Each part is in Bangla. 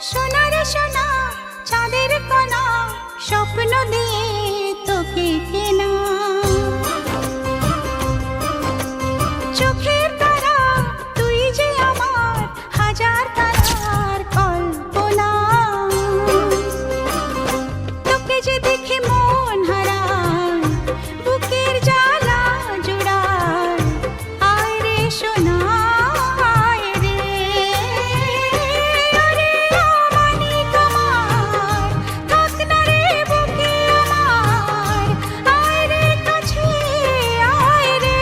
সোনারে সোনা চাঁদের কণা স্বপ্ন দিয়ে তোকে কেনা চোখের তারা তুই যে আমার হাজার তারার কল্পনা তোকে যে দেখে মন হারায় বুকের জ্বালা জুড়ায় আয় রে সোনা আয় রে ওরে আমানিক আমার থাক না রে বুকে আমার আয় রে কাছে আয় রে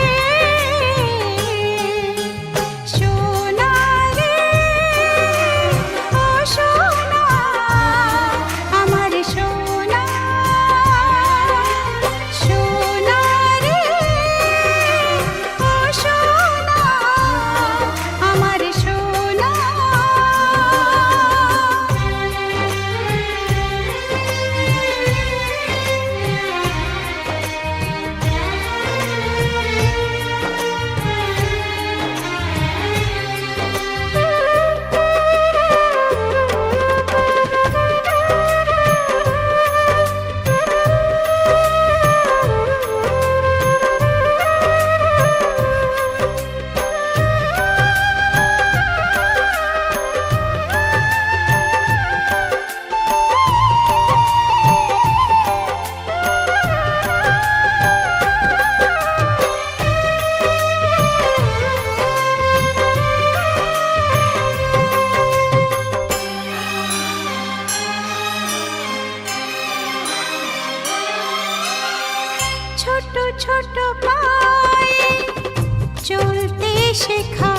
সোনা রে ও সোনা আমার সোনা সোনা রে ও সোনা আমার সোনা ছোট ছোট পায়ে চলতে শেখা